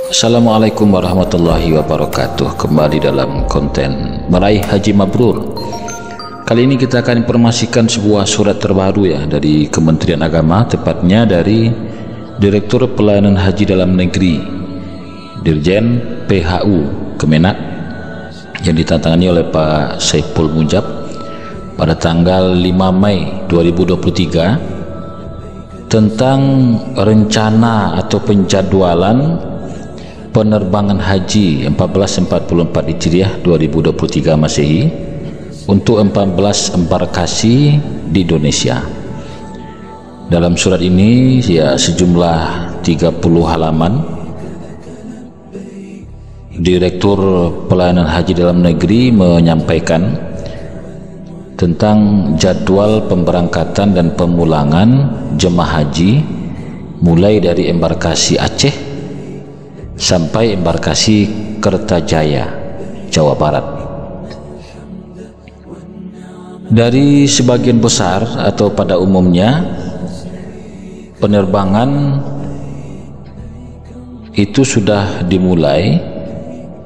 Assalamualaikum warahmatullahi wabarakatuh. Kembali dalam konten Meraih Haji Mabrur. Kali ini kita akan informasikan sebuah surat terbaru ya dari Kementerian Agama, tepatnya dari Direktur Pelayanan Haji Dalam Negeri, Dirjen PHU Kemenak, yang ditandatangani oleh Pak Saiful Mujab pada tanggal 5 Mei 2023 tentang rencana atau penjadwalan penerbangan haji 1444 Hijriah 2023 Masehi untuk 14 embarkasi di Indonesia. Dalam surat ini ya sejumlah 30 halaman, Direktur Pelayanan Haji Dalam Negeri menyampaikan tentang jadwal pemberangkatan dan pemulangan jemaah haji mulai dari embarkasi Aceh sampai embarkasi Kertajaya, Jawa Barat. Dari sebagian besar atau pada umumnya penerbangan itu sudah dimulai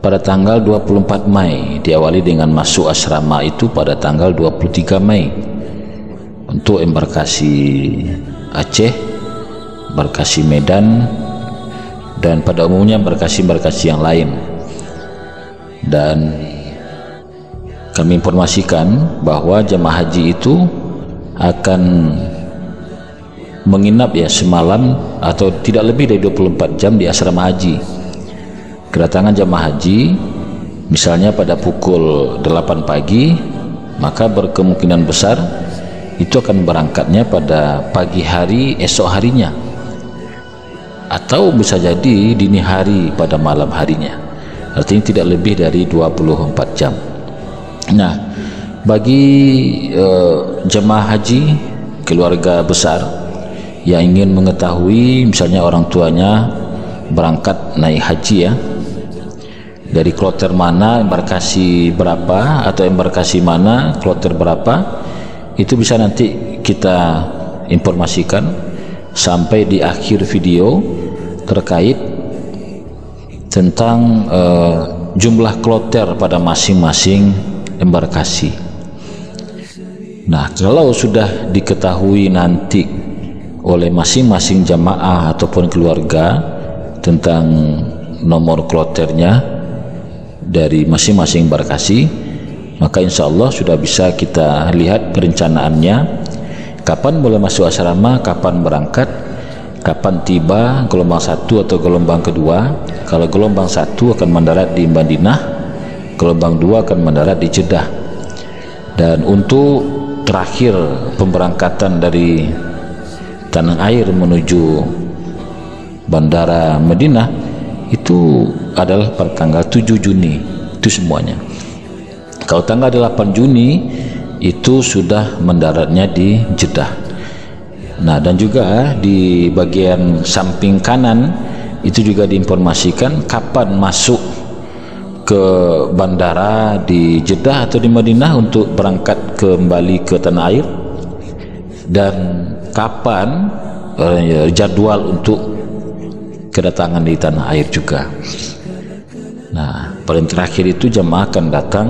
pada tanggal 24 Mei, diawali dengan masuk asrama itu pada tanggal 23 Mei untuk embarkasi Aceh, embarkasi Medan, dan pada umumnya embarkasi-embarkasi yang lain. Dan kami informasikan bahwa jemaah haji itu akan menginap ya semalam atau tidak lebih dari 24 jam di asrama haji. Kedatangan jemaah haji misalnya pada pukul 8 pagi, maka berkemungkinan besar itu akan berangkatnya pada pagi hari esok harinya, atau bisa jadi dini hari pada malam harinya. Artinya tidak lebih dari 24 jam. Nah, bagi jemaah haji keluarga besar yang ingin mengetahui misalnya orang tuanya berangkat naik haji ya, dari kloter mana, embarkasi berapa, atau embarkasi mana, kloter berapa, itu bisa nanti kita informasikan sampai di akhir video terkait tentang jumlah kloter pada masing-masing embarkasi. Nah, kalau sudah diketahui nanti oleh masing-masing jamaah ataupun keluarga tentang nomor kloternya dari masing-masing embarkasi, maka insya Allah sudah bisa kita lihat perencanaannya, kapan boleh masuk asrama, kapan berangkat, kapan tiba gelombang 1 atau gelombang kedua. Kalau gelombang 1 akan mendarat di Madinah, gelombang 2 akan mendarat di Jeddah. Dan untuk terakhir pemberangkatan dari tanah air menuju bandara Madinah itu adalah pada tanggal 7 Juni itu semuanya. Kalau tanggal 8 Juni itu sudah mendaratnya di Jeddah. Nah, dan juga di bagian samping kanan itu juga diinformasikan kapan masuk ke bandara di Jeddah atau di Madinah untuk berangkat kembali ke tanah air, dan kapan jadwal untuk kedatangan di tanah air juga. Nah, paling terakhir itu jemaah akan datang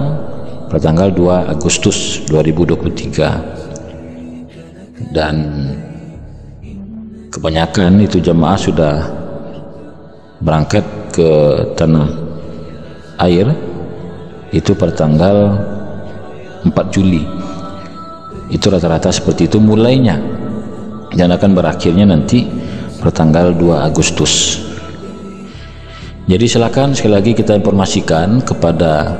pada tanggal 2 Agustus 2023, dan kebanyakan itu jemaah sudah berangkat ke tanah air itu pada tanggal 4 Juli. Itu rata-rata seperti itu mulainya, dan akan berakhirnya nanti pada tanggal 2 Agustus. Jadi silakan sekali lagi kita informasikan kepada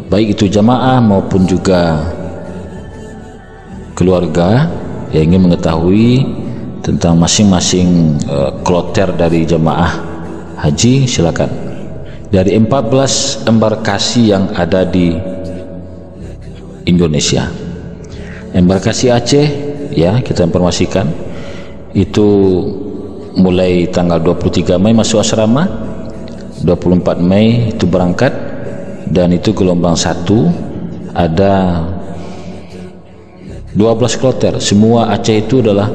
baik itu jamaah maupun juga keluarga yang ingin mengetahui tentang masing-masing kloter dari jemaah haji, silakan. Dari 14 embarkasi yang ada di Indonesia, embarkasi Aceh ya kita informasikan itu mulai tanggal 23 Mei masuk asrama, 24 Mei itu berangkat, dan itu gelombang 1 ada 12 kloter. Semua Aceh itu adalah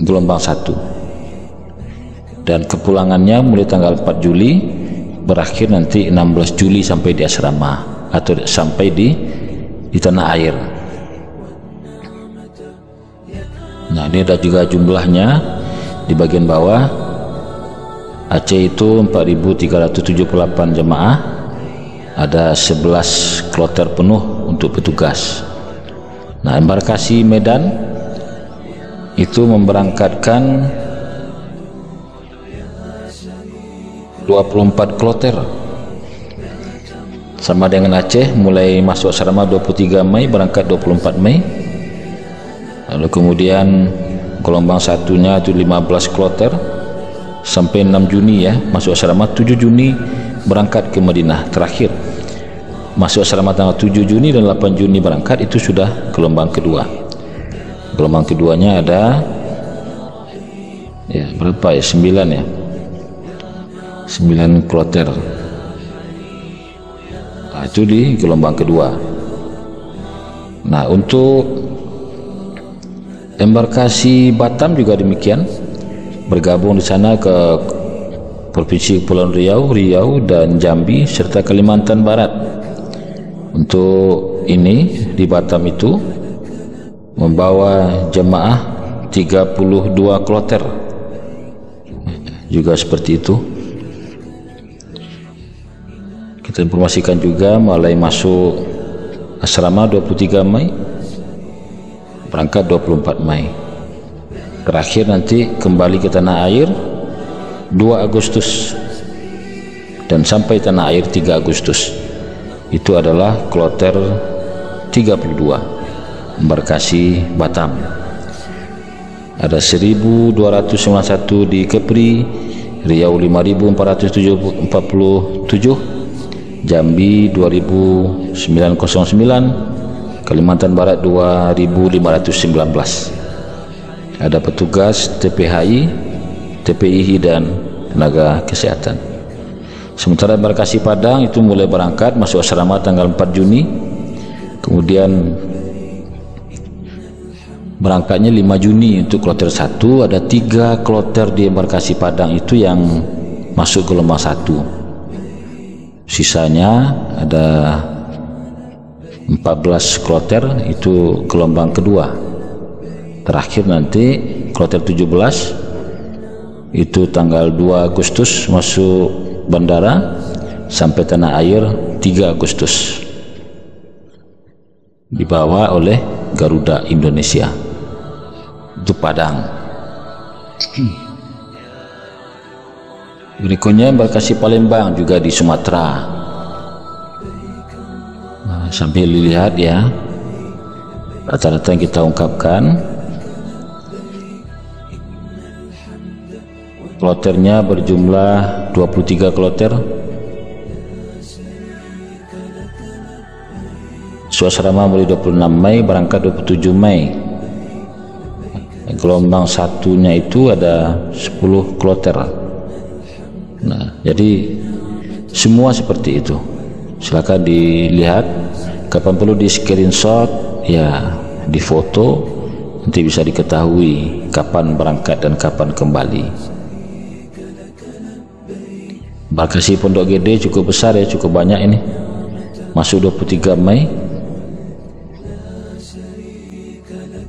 gelombang 1. dan kepulangannya mulai tanggal 4 Juli berakhir nanti 16 Juli sampai di asrama atau sampai di tanah air. Nah, ini ada juga jumlahnya di bagian bawah. Aceh itu 4.378 jemaah, ada 11 kloter penuh untuk petugas. Nah, embarkasi Medan itu memberangkatkan 24 kloter, sama dengan Aceh, mulai masuk asrama 23 Mei, berangkat 24 Mei. Lalu kemudian gelombang satunya itu 15 kloter sampai 6 Juni ya, masuk asrama. 7 Juni berangkat ke Madinah terakhir, masuk asrama tanggal 7 Juni dan 8 Juni berangkat. Itu sudah gelombang kedua. Gelombang keduanya ada ya berapa ya, 9 ya, 9 kloter. Nah, itu di gelombang kedua. Nah, untuk embarkasi Batam juga demikian, bergabung di sana ke Provinsi Kepulauan Riau dan Jambi serta Kalimantan Barat. Untuk ini di Batam itu membawa jemaah 32 kloter, juga seperti itu. Kita informasikan juga mulai masuk asrama 23 Mei, berangkat 24 Mei. Terakhir nanti kembali ke tanah air 2 Agustus dan sampai tanah air 3 Agustus. Itu adalah kloter 32 embarkasi Batam. Ada 1.291 di Kepri, Riau 5.447, Jambi 2.909, Kalimantan Barat 2.519. Ada petugas TPHI, TPII dan tenaga kesehatan. Sementara embarkasi Padang itu mulai berangkat masuk asrama tanggal 4 Juni, kemudian berangkatnya 5 Juni untuk kloter 1. Ada 3 kloter di embarkasi Padang itu yang masuk gelombang 1. Sisanya ada 14 kloter itu gelombang kedua. Terakhir nanti kloter 17 itu tanggal 2 Agustus masuk bandara sampai tanah air 3 Agustus, dibawa oleh Garuda Indonesia. Itu Padang. Berikutnya embarkasi Palembang juga di Sumatera. Nah, sambil dilihat ya rata-rata yang kita ungkapkan. Kloternya berjumlah 23 kloter. Asrama mulai 26 Mei, berangkat 27 Mei. Gelombang satunya itu ada 10 kloter. Nah, jadi semua seperti itu. Silakan dilihat, kapan perlu di screenshot ya, di foto, nanti bisa diketahui kapan berangkat dan kapan kembali. Embarkasi Pondok Gede cukup besar ya, cukup banyak ini. Masuk 23 Mei.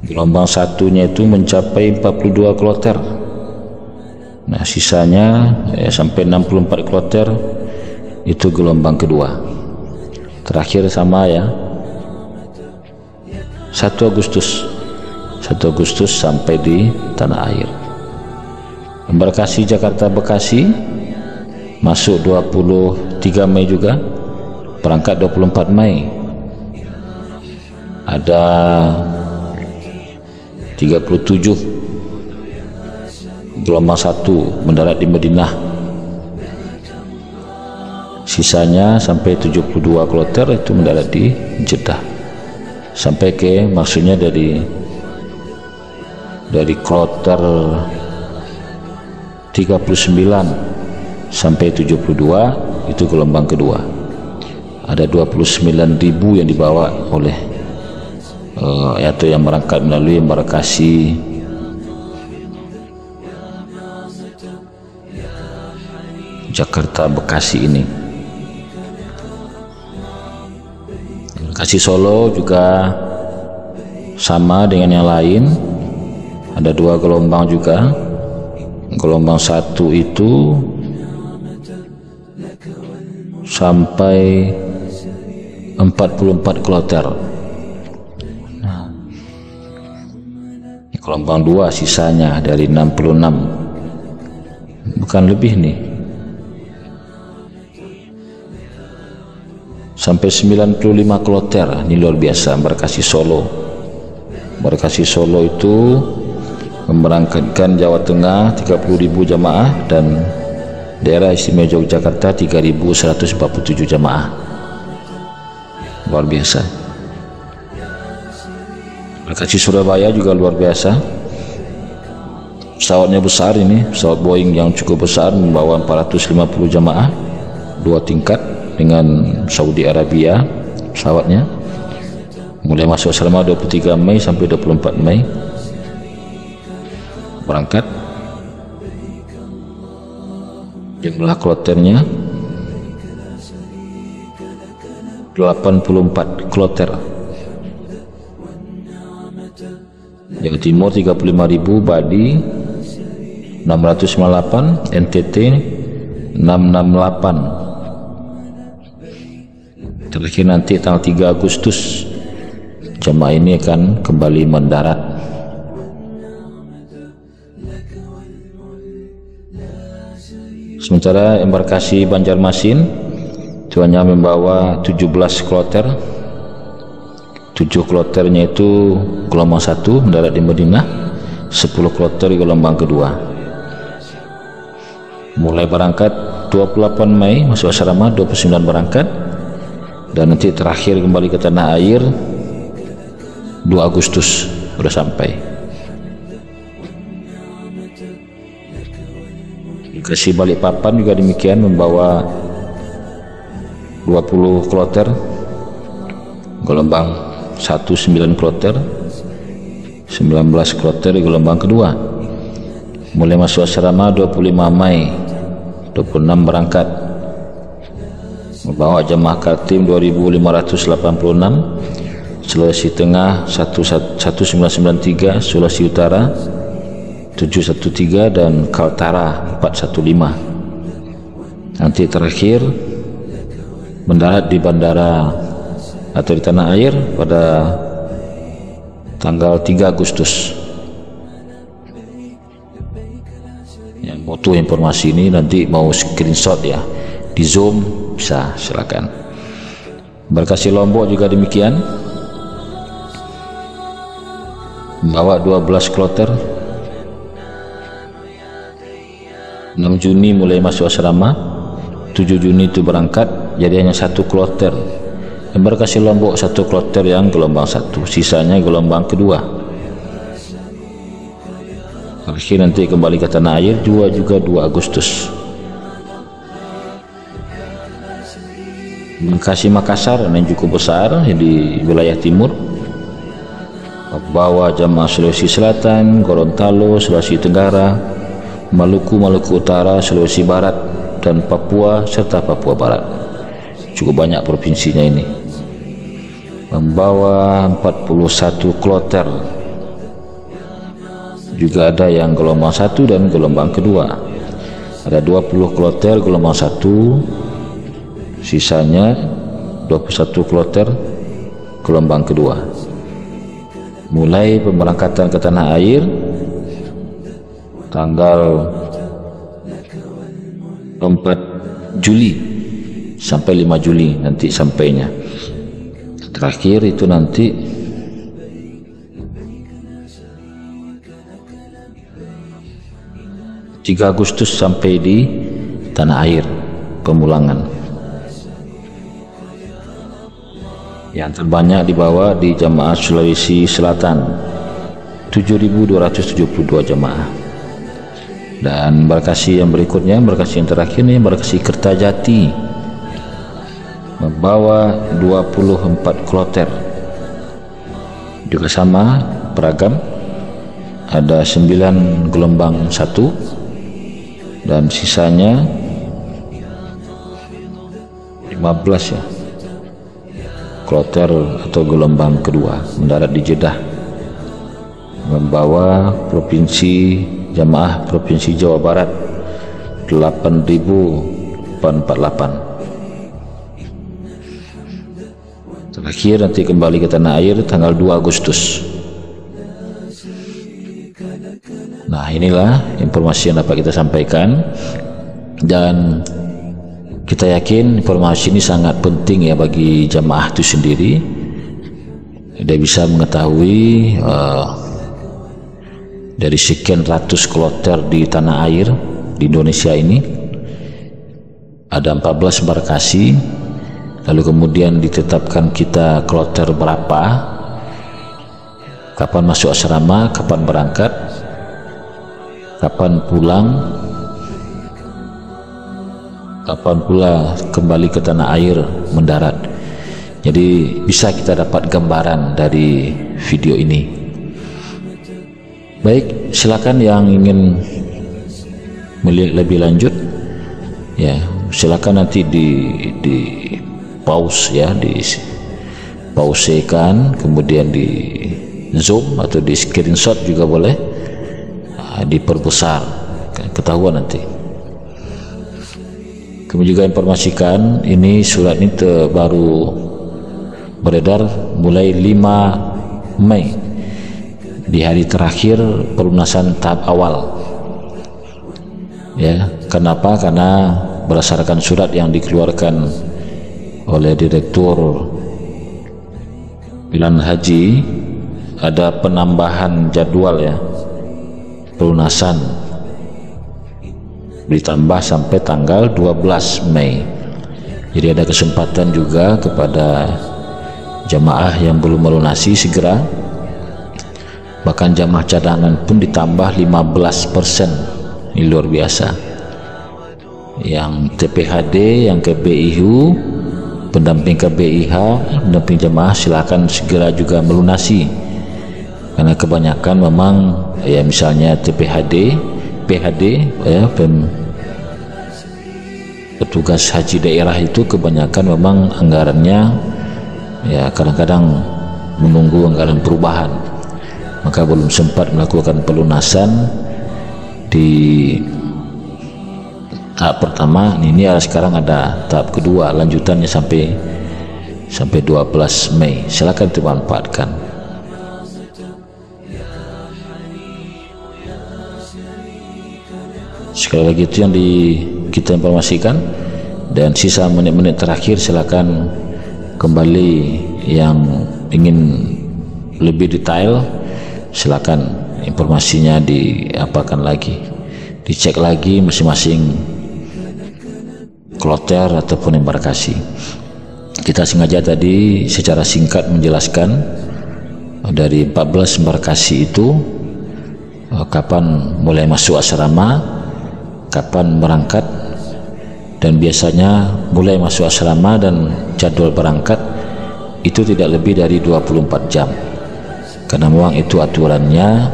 Gelombang satunya itu mencapai 42 kloter. Nah, sisanya ya, sampai 64 kloter itu gelombang kedua. Terakhir sama ya, 1 Agustus sampai di tanah air. Embarkasi Jakarta Bekasi masuk 23 Mei juga, berangkat 24 Mei. Ada 37 gelombang 1 mendarat di Madinah. Sisanya sampai 72 kloter itu mendarat di Jeddah. Sampai ke maksudnya dari kloter 39 sampai 72 itu gelombang kedua. Ada 29.000 yang dibawa oleh atau yang berangkat melalui embarkasi Jakarta Bekasi ini. Bekasi Solo juga sama dengan yang lain, ada 2 gelombang juga. Gelombang 1 itu sampai 44 kloter. Nah, gelombang 2 sisanya dari 66, bukan lebih nih, sampai 95 kloter. Ini luar biasa embarkasi Solo. Embarkasi Solo itu memberangkatkan Jawa Tengah 30.000 jamaah dan daerah istimewa Yogyakarta 3.147 jamaah. Luar biasa. Embarkasi Surabaya juga luar biasa. Pesawatnya besar ini, pesawat Boeing yang cukup besar, membawa 450 jamaah, 2 tingkat dengan Saudi Arabia pesawatnya. Mulai masuk selama 23 Mei sampai 24 Mei berangkat. Jumlah kloternya 84 kloter. Jawa Timur 35.000, Badi 698, NTT 668. Terakhir nanti tanggal 3 Agustus jemaah ini akan kembali mendarat. Sementara embarkasi Banjarmasin itu hanya membawa 17 kloter. 7 kloternya itu gelombang 1 mendarat di Madinah, 10 kloter di gelombang kedua. Mulai berangkat 28 Mei masuk asrama, 29 berangkat, dan nanti terakhir kembali ke tanah air 2 Agustus sudah sampai. Bekasi Balikpapan juga demikian, membawa 20 kloter, gelombang 1 9 kloter, 19 kloter di gelombang kedua. Mulai masuk asrama 25 Mei, 26 berangkat, membawa jemaah Kaltim 2.586, Sulawesi Tengah 1993, Sulawesi Utara 713, dan Kaltara 415. Nanti terakhir mendarat di bandara atau di tanah air pada tanggal 3 Agustus. Yang butuh informasi ini nanti mau screenshot ya, di Zoom bisa, silakan. Embarkasi Lombok juga demikian, membawa 12 kloter. 6 Juni mulai masuk asrama, 7 Juni itu berangkat, jadi hanya 1 kloter. Embarkasi Lombok 1 kloter yang gelombang 1, sisanya gelombang kedua. Akhir nanti kembali ke tanah air juga 2 Agustus. Embarkasi Makassar yang cukup besar di wilayah timur, membawa jamaah Sulawesi Selatan, Gorontalo, Sulawesi Tenggara, Maluku, Maluku Utara, Sulawesi Barat, dan Papua serta Papua Barat. Cukup banyak provinsinya ini. Membawa 41 kloter. Juga ada yang gelombang 1 dan gelombang kedua. Ada 20 kloter gelombang 1, sisanya 21 kloter gelombang kedua. Mulai pemberangkatan ke tanah air tanggal 4 Juli sampai 5 Juli nanti sampainya. Terakhir itu nanti (3 Agustus) sampai di tanah air pemulangan. Yang terbanyak dibawa di jamaah Sulawesi Selatan 7.272 jamaah. Dan embarkasi yang berikutnya, embarkasi yang terakhir ini, embarkasi Kertajati, membawa 24 kloter. Juga sama, beragam, ada 9 gelombang 1 dan sisanya 15 ya, kloter atau gelombang kedua mendarat di Jeddah, membawa jamaah provinsi Jawa Barat 8.448. Terakhir nanti kembali ke tanah air tanggal 2 Agustus. Nah, inilah informasi yang dapat kita sampaikan, dan kita yakin informasi ini sangat penting ya bagi jamaah itu sendiri. Dia bisa mengetahui dari sekian ratus kloter di tanah air di Indonesia ini ada 14 embarkasi, lalu kemudian ditetapkan kita kloter berapa, kapan masuk asrama, kapan berangkat, kapan pulang, kapan pula kembali ke tanah air mendarat. Jadi bisa kita dapat gambaran dari video ini. Baik, silakan yang ingin melihat lebih lanjut ya, silakan nanti di pause ya, di pausekan, kemudian di zoom atau di screenshot juga boleh, diperbesar, ketahuan nanti. Kami juga informasikan ini surat ini baru beredar mulai 5 Mei di hari terakhir pelunasan tahap awal ya. Kenapa? Karena berdasarkan surat yang dikeluarkan oleh Direktur Pilihan Haji ada penambahan jadwal ya, pelunasan ditambah sampai tanggal 12 Mei. Jadi ada kesempatan juga kepada jamaah yang belum melunasi segera, bahkan jamaah cadangan pun ditambah 15%. Ini luar biasa. Yang TPHD, yang KBIHU, pendamping KBIH, pendamping jamaah silakan segera juga melunasi, karena kebanyakan memang ya misalnya TPHD, PHD ya, petugas haji daerah itu kebanyakan memang anggarannya ya kadang-kadang menunggu anggaran perubahan, maka belum sempat melakukan pelunasan di tahap pertama. Ini sekarang ada tahap kedua, lanjutannya sampai 12 Mei. Silakan dimanfaatkan. Sekali lagi itu yang kita informasikan, dan sisa menit-menit terakhir silakan kembali yang ingin lebih detail, silakan informasinya diapakan lagi, dicek lagi masing-masing kloter ataupun embarkasi. Kita sengaja tadi secara singkat menjelaskan dari 14 embarkasi itu kapan mulai masuk asrama, kapan berangkat, dan biasanya mulai masuk asrama dan jadwal berangkat itu tidak lebih dari 24 jam, karena memang itu aturannya,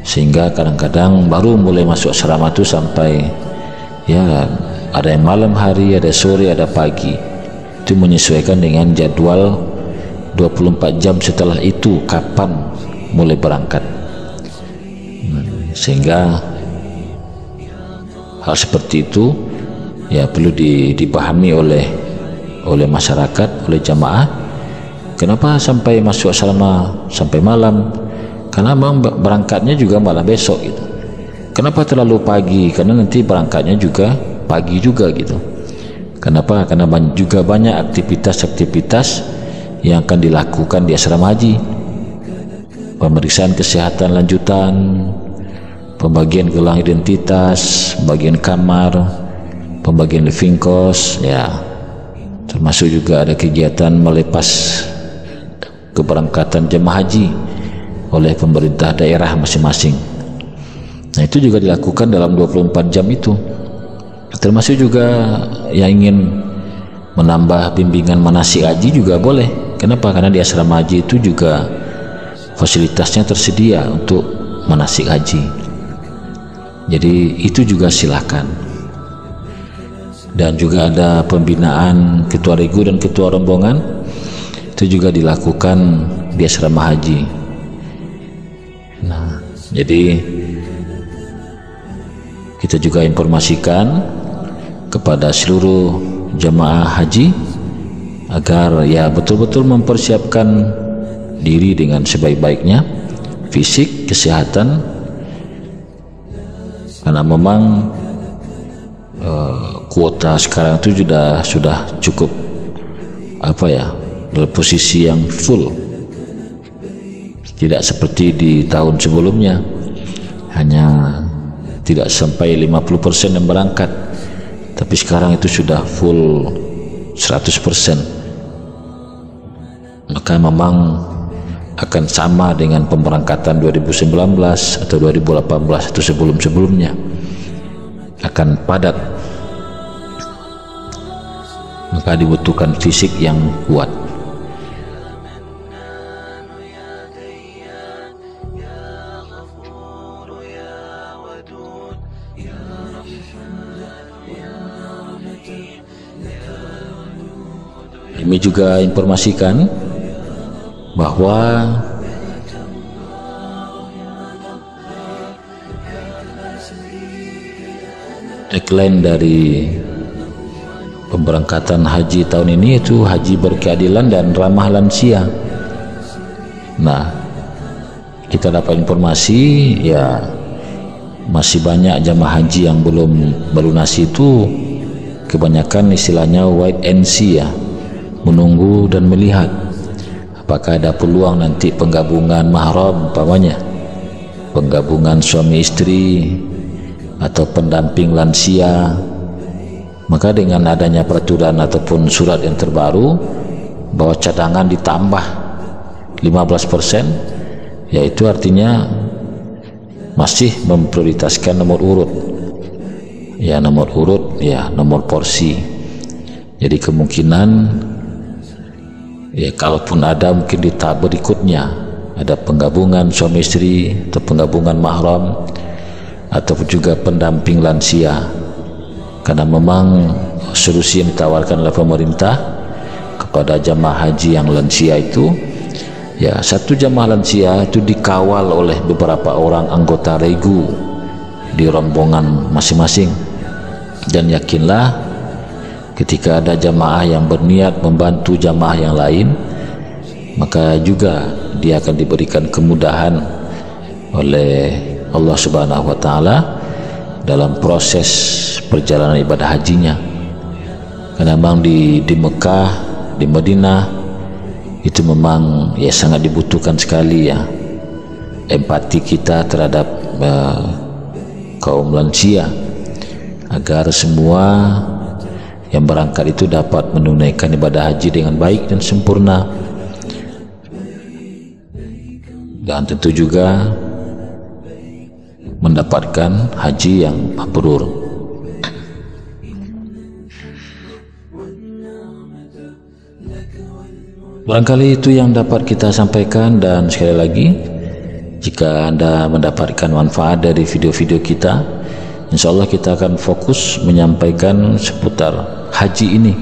sehingga kadang-kadang baru mulai masuk asrama itu sampai ya ada yang malam hari, ada sore, ada pagi. Itu menyesuaikan dengan jadwal 24 jam setelah itu kapan mulai berangkat. Sehingga hal seperti itu ya perlu dipahami oleh masyarakat, oleh jamaah. Kenapa sampai masuk asrama sampai malam? Karena memang berangkatnya juga malam besok gitu. Kenapa terlalu pagi? Karena nanti berangkatnya juga pagi juga gitu. Kenapa? Karena juga banyak aktivitas-aktivitas yang akan dilakukan di asrama haji. Pemeriksaan kesehatan lanjutan, pembagian gelang identitas, pembagian kamar, pembagian living cost ya, termasuk juga ada kegiatan melepas keberangkatan jemaah haji oleh pemerintah daerah masing-masing. Nah, itu juga dilakukan dalam 24 jam itu. Termasuk juga yang ingin menambah bimbingan manasik haji juga boleh. Kenapa? Karena di asrama haji itu juga fasilitasnya tersedia untuk manasik haji. Jadi itu juga silakan. dan juga ada pembinaan ketua regu dan ketua rombongan, itu juga dilakukan di asrama haji. Nah, jadi kita juga informasikan kepada seluruh jamaah haji agar ya betul-betul mempersiapkan diri dengan sebaik-baiknya, fisik, kesehatan, karena memang kuota sekarang itu sudah cukup dalam posisi yang full, tidak seperti di tahun sebelumnya hanya tidak sampai 50% yang berangkat, tapi sekarang itu sudah full 100%. Maka memang akan sama dengan pemberangkatan 2019 atau 2018 atau sebelum-sebelumnya, akan padat, maka dibutuhkan fisik yang kuat. Kami juga informasikan bahwa tagline dari pemberangkatan haji tahun ini itu haji berkeadilan dan ramah lansia. Nah, kita dapat informasi ya masih banyak jamaah haji yang belum melunasi itu, kebanyakan istilahnya wait and see ya, menunggu dan melihat apakah ada peluang nanti penggabungan mahram, umpamanya penggabungan suami istri atau pendamping lansia. Maka dengan adanya peraturan ataupun surat yang terbaru bahwa cadangan ditambah 15%, yaitu artinya masih memprioritaskan nomor urut ya, nomor porsi. Jadi kemungkinan ya kalaupun ada mungkin di tahap berikutnya ada penggabungan suami istri atau penggabungan mahram ataupun juga pendamping lansia, karena memang solusi yang ditawarkan oleh pemerintah kepada jamaah haji yang lansia itu ya, satu jamaah lansia itu dikawal oleh beberapa orang anggota regu di rombongan masing-masing. Dan yakinlah ketika ada jamaah yang berniat membantu jamaah yang lain, maka juga dia akan diberikan kemudahan oleh Allah Subhanahu wa Ta'ala dalam proses perjalanan ibadah hajinya. Karena memang di Mekah, di Madinah itu memang ya sangat dibutuhkan sekali ya empati kita terhadap kaum lansia, agar semua yang berangkat itu dapat menunaikan ibadah haji dengan baik dan sempurna, dan tentu juga mendapatkan haji yang mabrur. Barangkali itu yang dapat kita sampaikan, dan sekali lagi jika Anda mendapatkan manfaat dari video-video kita, insya Allah kita akan fokus menyampaikan seputar haji ini.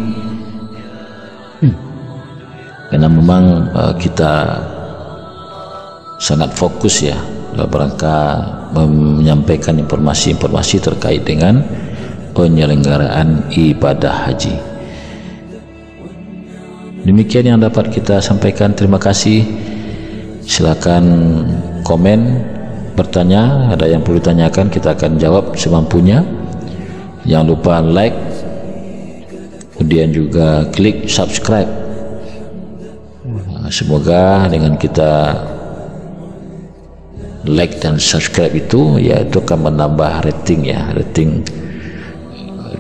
Karena memang kita sangat fokus ya dalam rangka menyampaikan informasi-informasi terkait dengan penyelenggaraan ibadah haji. Demikian yang dapat kita sampaikan. Terima kasih. Silakan komen, bertanya, ada yang perlu ditanyakan kita akan jawab semampunya. Jangan lupa like, kemudian juga klik subscribe. Semoga dengan kita like dan subscribe itu ya itu akan menambah rating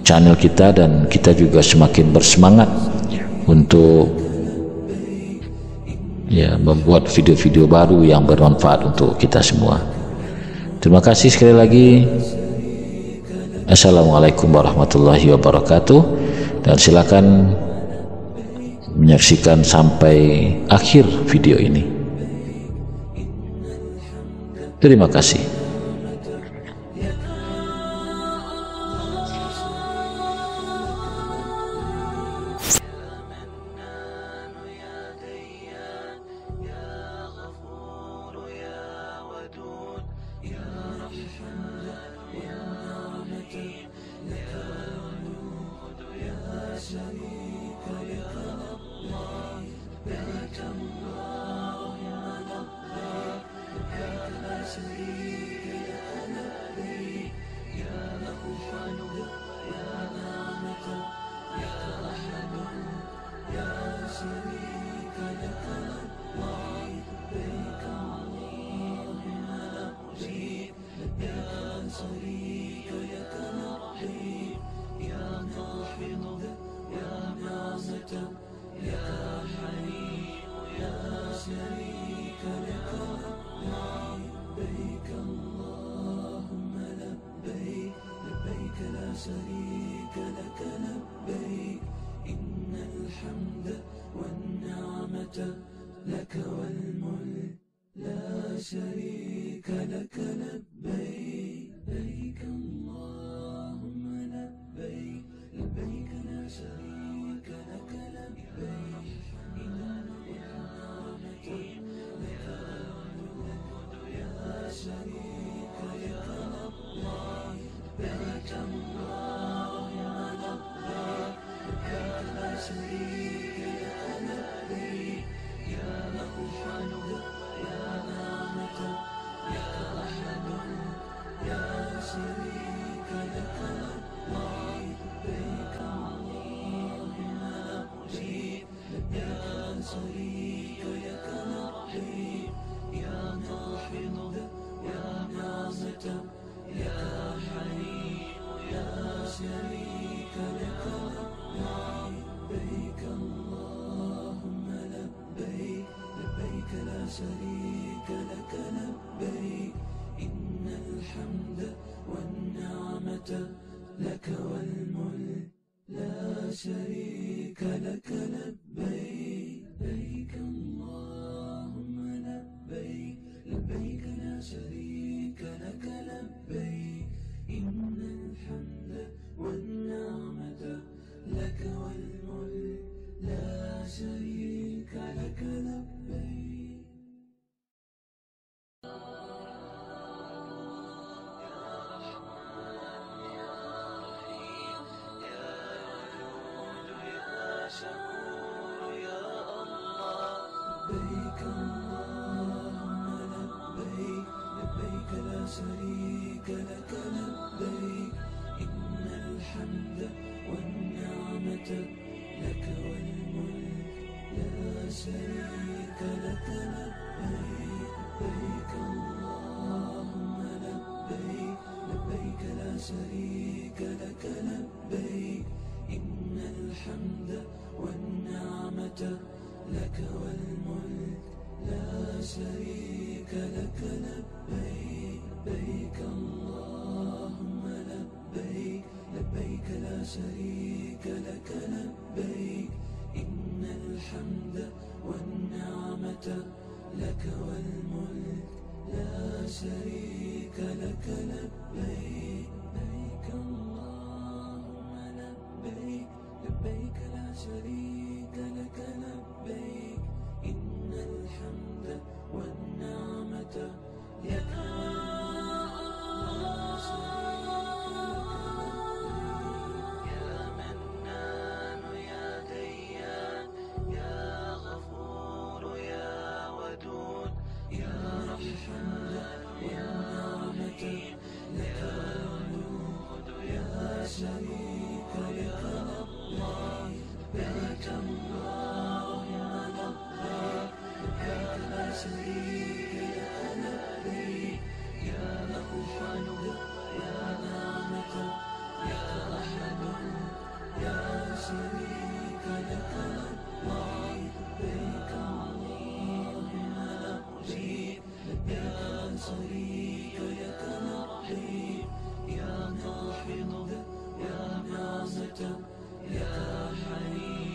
channel kita, dan kita juga semakin bersemangat untuk ya membuat video-video baru yang bermanfaat untuk kita semua. Terima kasih sekali lagi. Assalamualaikum warahmatullahi wabarakatuh, dan silakan menyaksikan sampai akhir video ini. Terima kasih. شريك لك لبيك يا أوحد يا نعمة يا أحد يا شريك لك لبيك اللهم لبيك يا شريك لك لبيك يا ناحض يا نعمة يا حليم يا شريك لك لبيك اللهم لبيك لبيك لا شريك لك لبيك إن الحمد والنعمة لك والملك لا شريك لك لبيك لبيك اللهم لبيك لبيك لا شريك لك لبيك إن النعمة لك والملك يا شريك لك لبيك اللهم لبيك لبيك لا شريك لك لبيك يا أوحد يا نعمة يا أحد يا شريك لك لبيك اللهم لبيك يا شريك لك لبيك يا ناحض يا نعمة يا حليم يا شريك لك لبيك اللهم لبيك لبيك لا شريك لك لبيك إن الحمد والنعمة لك والملك لا شريك لك لبيك لبيك اللهم لبيك لبيك لا شريك لك لبيك إن الحمد والنعمة لك والملك لا شريك لك لبيك شكور يا الله لبيك اللهم لبيك لبيك لا شريك لك لبيك إن الحمد والنعمة لك والملك لا شريك لك لبيك لبيك اللهم لبيك لبيك لا شريك لك لبيك إن الحمد والنعمة لك والملك لا شريك لك لبيك لبيك اللهم لبيك لبيك لا شريك لك لبيك إن الحمد والنعمة لك والملك لا شريك لك لبيك لبيك اللهم لبيك لبيك لا شريك لك لبيك إن الحمد والنعمة لك يا منان يا ديان يا غفور يا ودود يا رحمن يا نعمة لك والملك يا شريك لك لبيك اللهم لبيك لبيك لا شريك لك لبيك يا أوحد يا نعمة يا أحد يا شريك لك لبيك اللهم لبيك يا شريك لك لبيك يا ناحض يا نعمة يا حليم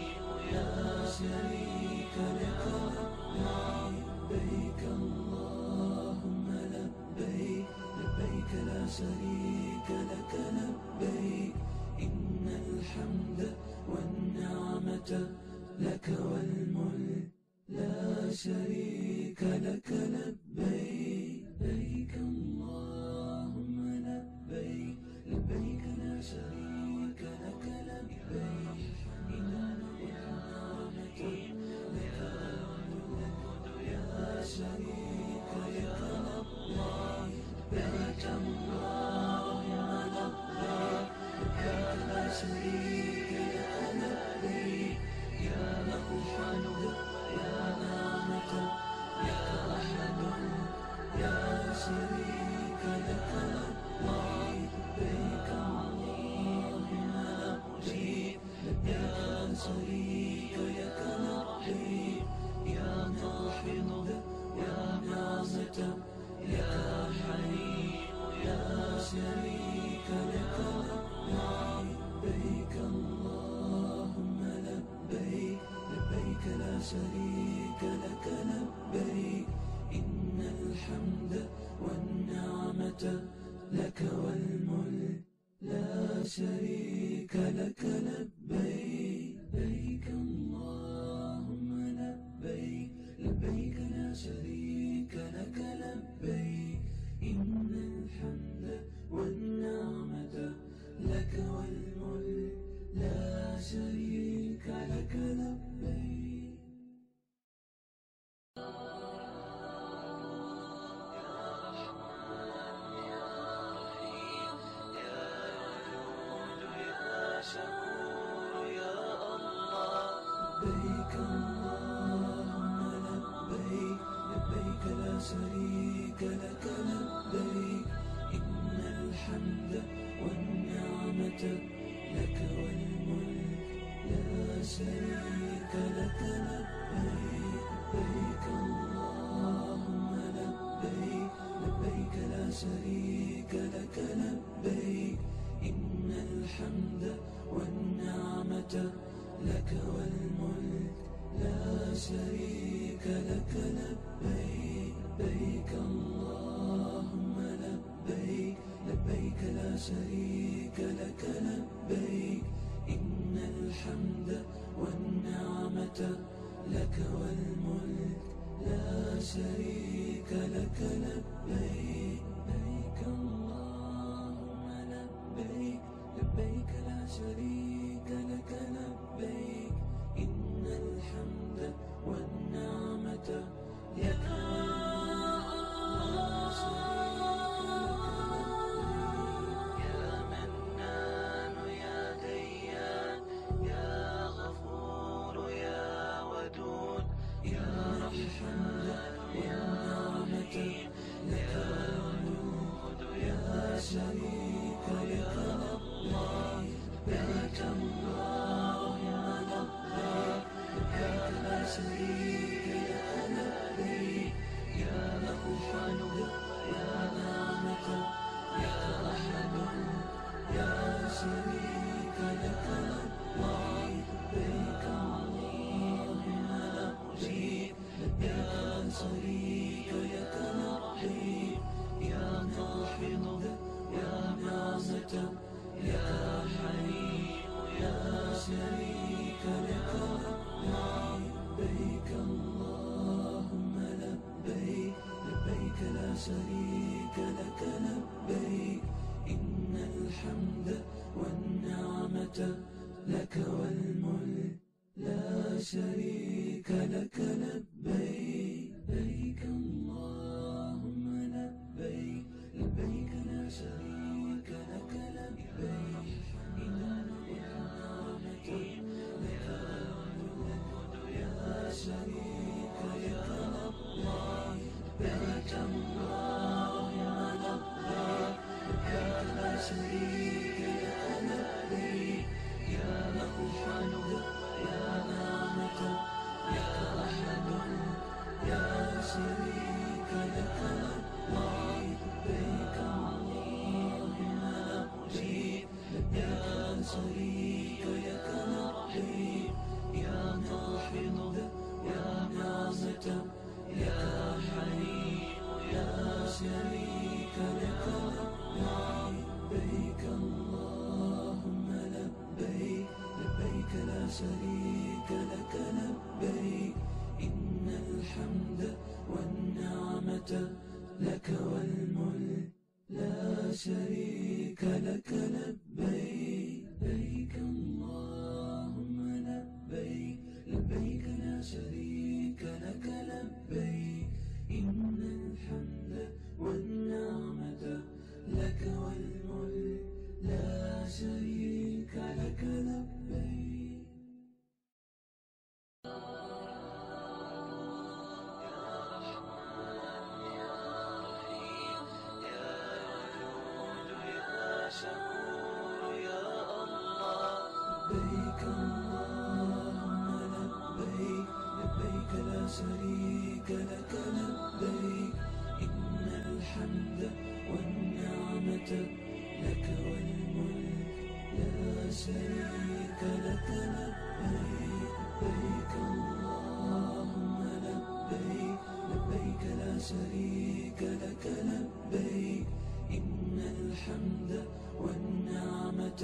يا شريك لك لبيك شريك لك لبيك لبيك اللهم لبيك لبيك لا شريك لك لبيك إن الحمد والنعمة لك والملك لا شريك لك لبيك شكور يا الله لبيك اللهم لبيك لبيك لا شريك لك لبيك إن الحمد والنعمة لك والملك لا شريك لك لبيك لبيك اللهم لبيك لبيك لا شريك لك لبيك إن الحمد والنعمة لك والملك لا شريك لك لبيك لبيك اللهم لبيك لبيك لا شريك لك لبيك إن الحمد والنعمة لك والملك لا شريك لك لبيك لبيك اللهم لبيك لبيك لا شريك لك لبيك إن الحمد والنعمة لك يا منان يا ديان يا غفور يا ودود يا رحمن والنعمة لك والملك يا شريك لك لبيك اللهم لبيك لبيك لا شريك لك لبيك يا غفران يا نعمة يا أحد يا شريك لك لبيك اللهم لبيك يا شريك لك لبيك يا ناحض يا نعمة يا حليم يا شريك لك لبيك اللهم لبيك لبيك لا شريك لك لبيك إن الحمد والنعمة لك والملك لا شريك لك لبيك لبيك اللهم لبيك لبيك لا شريك لك لبيك إن النعمة لك والملك لا شريك لك لبيك اللهم لبيك لبيك لا شريك لك لبيك يا غفران يا نعمة يا أحد يا شريك لك لبيك اللهم لبيك يا شريك لك لبيك يا ناحض يا نعمة يا حليم يا شريك لك لبيك اللهم لبيك لبيك لا شريك لك لبيك إن الحمد والنعمة لك والملك لا شريك لك لبيك لبيك اللهم لبيك لبيك لا شريك لك لبيك إن الحمد والنعمة لك والملك لا شريك لك لبيك شكور يا الله لبيك اللهم لبيك لبيك لا شريك لك لبيك إن الحمد والنعمة لك والملك لا شريك لك لبيك لبيك اللهم لبيك لبيك لا شريك لك لبيك إن الحمد والنعمة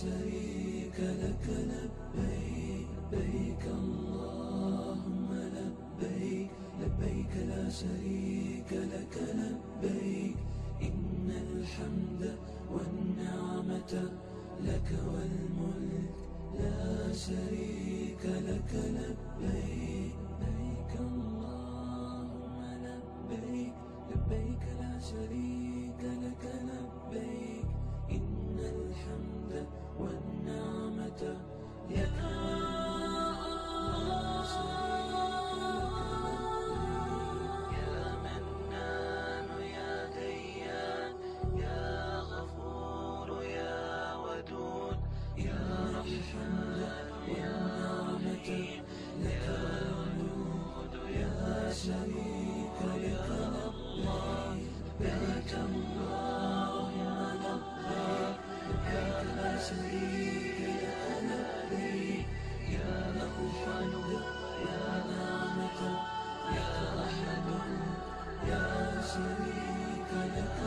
شريك لك لبيك لبيك اللهم لبيك لبيك لا شريك لك لبيك إن الحمد والنعمة لك والملك لا شريك لك لبيك لبيك اللهم لبيك لبيك لا شريك لك لبيك إن الحمد والنعمة لك شريك لك لبيك اللهم لبيك لبيك لا شريك لك لبيك يا له الحمد يا نعمة يا أحد يا شريك لك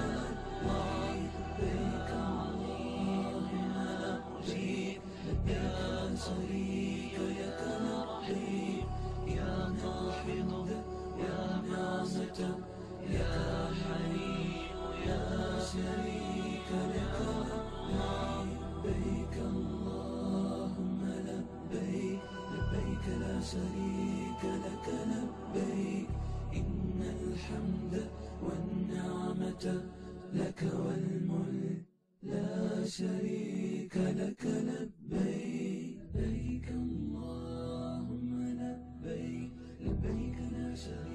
لبيك اللهم لبيك لبيك لا شريك لك لبيك يا ناحض يا نعمة يا حليم يا شريك لك لبيك اللهم لبيك لبيك لا شريك لك لبيك إن الحمد والنعمة لك والملك لا شريك لك لبيك لبيك اللهم لبيك لبيك لا شريك